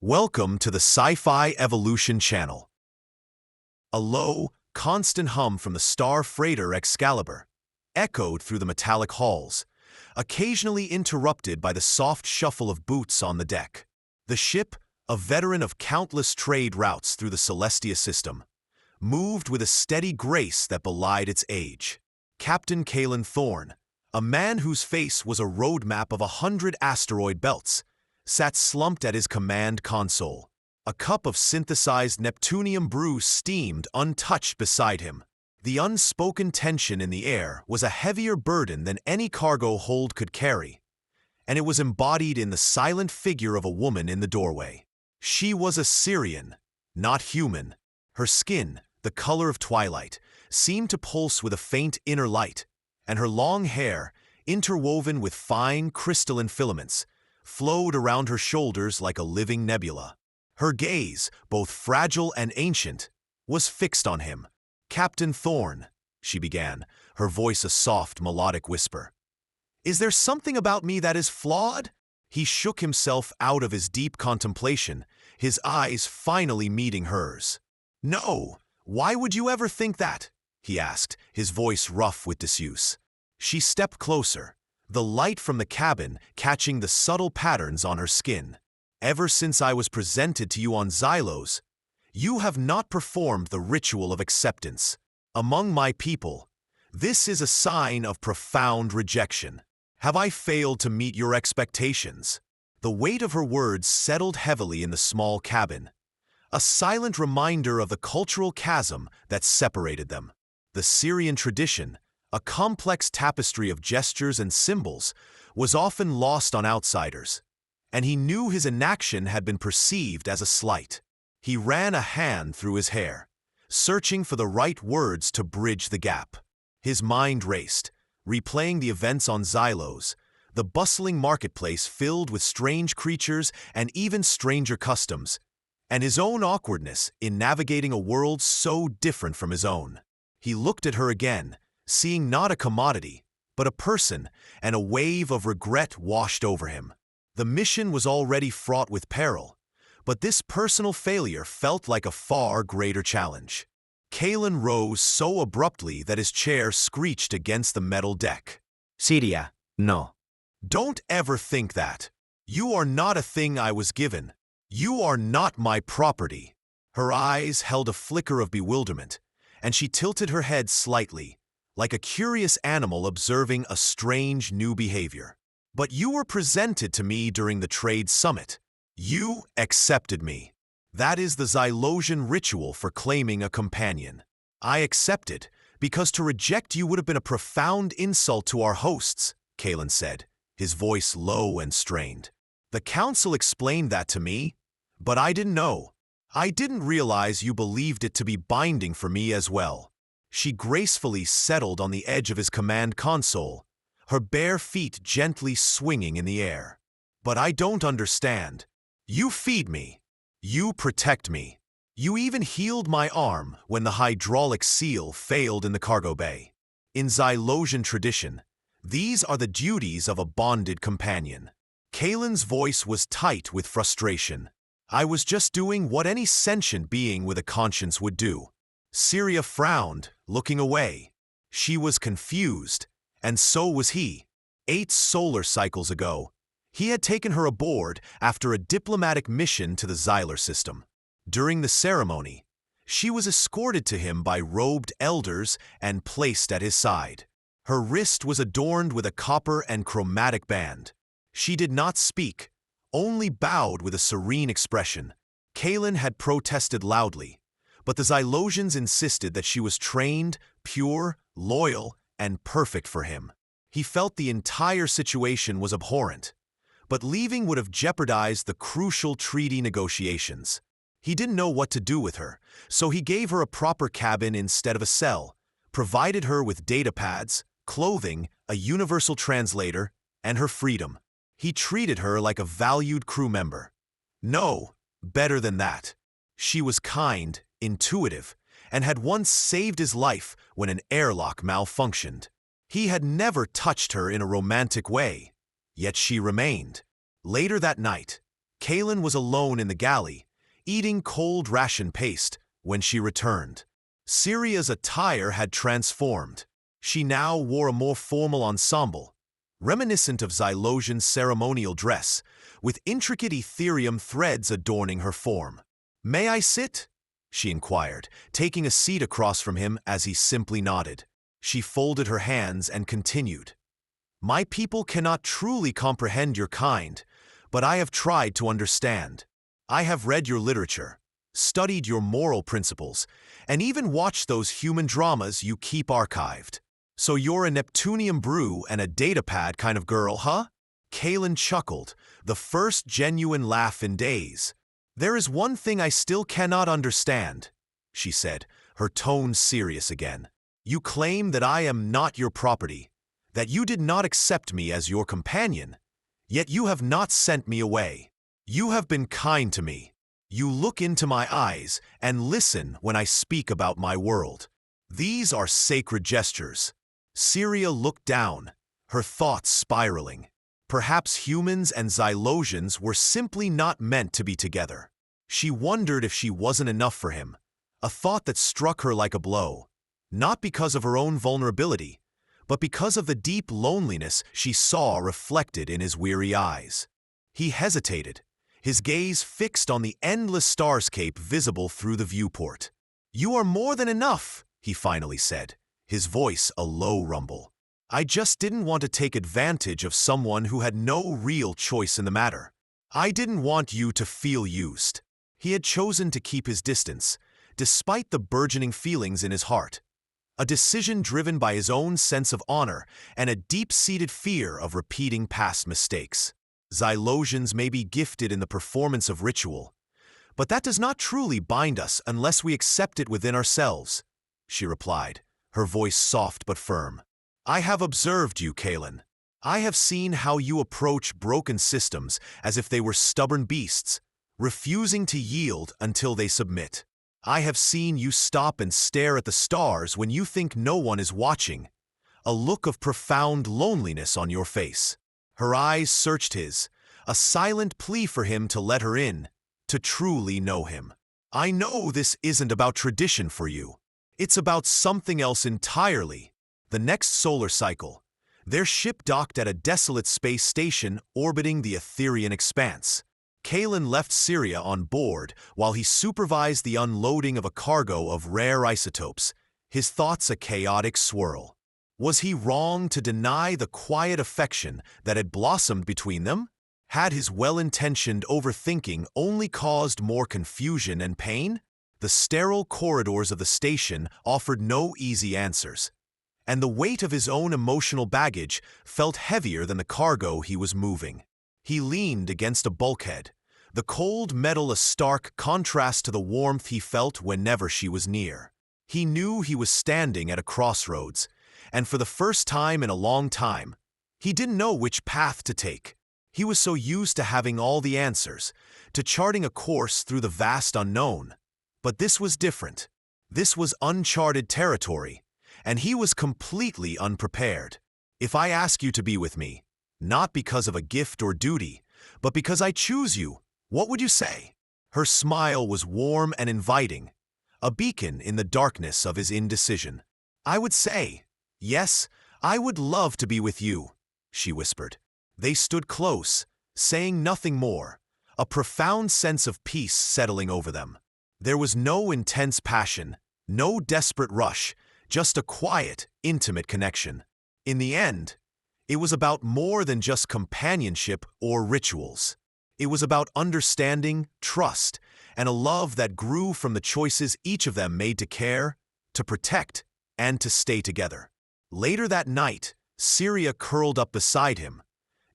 Welcome to the Sci-Fi Evolution channel. A low, constant hum from the star freighter Excalibur echoed through the metallic halls, occasionally interrupted by the soft shuffle of boots on the deck. The ship, a veteran of countless trade routes through the Celestia system, moved with a steady grace that belied its age. Captain Kalen Thorne, a man whose face was a roadmap of 100 asteroid belts, sat slumped at his command console. A cup of synthesized Neptunium brew steamed untouched beside him. The unspoken tension in the air was a heavier burden than any cargo hold could carry, and it was embodied in the silent figure of a woman in the doorway. She was Assyrian, not human. Her skin, the color of twilight, seemed to pulse with a faint inner light, and her long hair, interwoven with fine crystalline filaments, flowed around her shoulders like a living nebula. Her gaze, both fragile and ancient, was fixed on him. "Captain Thorne," she began, her voice a soft, melodic whisper. "Is there something about me that is flawed?" He shook himself out of his deep contemplation, his eyes finally meeting hers. "No, why would you ever think that?" he asked, his voice rough with disuse. She stepped closer, the light from the cabin catching the subtle patterns on her skin. "Ever since I was presented to you on Xylos, you have not performed the ritual of acceptance. Among my people, this is a sign of profound rejection. Have I failed to meet your expectations?" The weight of her words settled heavily in the small cabin, a silent reminder of the cultural chasm that separated them. The Syrian tradition, a complex tapestry of gestures and symbols, was often lost on outsiders, and he knew his inaction had been perceived as a slight. He ran a hand through his hair, searching for the right words to bridge the gap. His mind raced, replaying the events on Xylos, the bustling marketplace filled with strange creatures and even stranger customs, and his own awkwardness in navigating a world so different from his own. He looked at her again, seeing not a commodity, but a person, and a wave of regret washed over him. The mission was already fraught with peril, but this personal failure felt like a far greater challenge. Kalen rose so abruptly that his chair screeched against the metal deck. "Cyria, no. Don't ever think that. You are not a thing I was given. You are not my property." Her eyes held a flicker of bewilderment, and she tilted her head slightly, like a curious animal observing a strange new behavior. "But you were presented to me during the trade summit. You accepted me. That is the Xylosian ritual for claiming a companion. I accepted, because to reject you would have been a profound insult to our hosts," Kalen said, his voice low and strained. "The council explained that to me, but I didn't know. I didn't realize you believed it to be binding for me as well." She gracefully settled on the edge of his command console, her bare feet gently swinging in the air. "But I don't understand. You feed me. You protect me. You even healed my arm when the hydraulic seal failed in the cargo bay. In Xylosian tradition, these are the duties of a bonded companion." Kalen's voice was tight with frustration. "I was just doing what any sentient being with a conscience would do." Cyria frowned, looking away. She was confused, and so was he. 8 solar cycles ago, he had taken her aboard after a diplomatic mission to the Xylar system. During the ceremony, she was escorted to him by robed elders and placed at his side. Her wrist was adorned with a copper and chromatic band. She did not speak, only bowed with a serene expression. Kalen had protested loudly, but the Xylosians insisted that she was trained, pure, loyal, and perfect for him. He felt the entire situation was abhorrent, but leaving would have jeopardized the crucial treaty negotiations. He didn't know what to do with her, so he gave her a proper cabin instead of a cell, provided her with data pads, clothing, a universal translator, and her freedom. He treated her like a valued crew member. No, better than that. She was kind, intuitive, and had once saved his life when an airlock malfunctioned. He had never touched her in a romantic way, yet she remained. Later that night, Kaelin was alone in the galley, eating cold ration paste, when she returned. Syria's attire had transformed. She now wore a more formal ensemble, reminiscent of Xylosion's ceremonial dress, with intricate Ethereum threads adorning her form. "May I sit?" she inquired, taking a seat across from him as he simply nodded. She folded her hands and continued. "My people cannot truly comprehend your kind, but I have tried to understand. I have read your literature, studied your moral principles, and even watched those human dramas you keep archived. So you're a Neptunium brew and a datapad kind of girl, huh?" Kaelin chuckled, the first genuine laugh in days. "There is one thing I still cannot understand," she said, her tone serious again. "You claim that I am not your property, that you did not accept me as your companion, yet you have not sent me away. You have been kind to me. You look into my eyes and listen when I speak about my world. These are sacred gestures." Syria looked down, her thoughts spiraling. Perhaps humans and Xylosians were simply not meant to be together. She wondered if she wasn't enough for him, a thought that struck her like a blow, not because of her own vulnerability, but because of the deep loneliness she saw reflected in his weary eyes. He hesitated, his gaze fixed on the endless starscape visible through the viewport. "You are more than enough," he finally said, his voice a low rumble. "I just didn't want to take advantage of someone who had no real choice in the matter. I didn't want you to feel used." He had chosen to keep his distance, despite the burgeoning feelings in his heart, a decision driven by his own sense of honor and a deep-seated fear of repeating past mistakes. Xylosians may be gifted in the performance of ritual, but that does not truly bind us unless we accept it within ourselves, she replied, her voice soft but firm. "I have observed you, Kaelin. I have seen how you approach broken systems as if they were stubborn beasts, refusing to yield until they submit. I have seen you stop and stare at the stars when you think no one is watching, a look of profound loneliness on your face." Her eyes searched his, a silent plea for him to let her in, to truly know him. "I know this isn't about tradition for you. It's about something else entirely." The next solar cycle, their ship docked at a desolate space station orbiting the Etherian expanse. Kaelin left Syria on board while he supervised the unloading of a cargo of rare isotopes, his thoughts a chaotic swirl. Was he wrong to deny the quiet affection that had blossomed between them? Had his well-intentioned overthinking only caused more confusion and pain? The sterile corridors of the station offered no easy answers, and the weight of his own emotional baggage felt heavier than the cargo he was moving. He leaned against a bulkhead, the cold metal a stark contrast to the warmth he felt whenever she was near. He knew he was standing at a crossroads, and for the first time in a long time, he didn't know which path to take. He was so used to having all the answers, to charting a course through the vast unknown. But this was different. This was uncharted territory, and he was completely unprepared. "If I ask you to be with me, not because of a gift or duty, but because I choose you, what would you say?" Her smile was warm and inviting, a beacon in the darkness of his indecision. "I would say, yes, I would love to be with you," she whispered. They stood close, saying nothing more, a profound sense of peace settling over them. There was no intense passion, no desperate rush, just a quiet, intimate connection. In the end, it was about more than just companionship or rituals. It was about understanding, trust, and a love that grew from the choices each of them made to care, to protect, and to stay together. Later that night, Syria curled up beside him,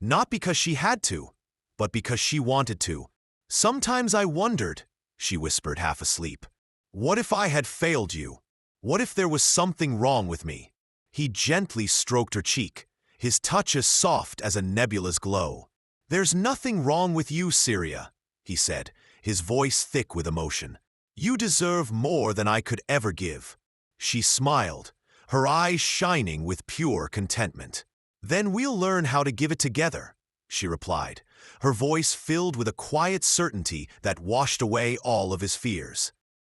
not because she had to, but because she wanted to. "Sometimes I wondered," she whispered half asleep, "what if I had failed you? What if there was something wrong with me?" He gently stroked her cheek, his touch as soft as a nebula's glow. "There's nothing wrong with you, Syria," he said, his voice thick with emotion. "You deserve more than I could ever give." She smiled, her eyes shining with pure contentment. "Then we'll learn how to give it together," she replied, her voice filled with a quiet certainty that washed away all of his fears.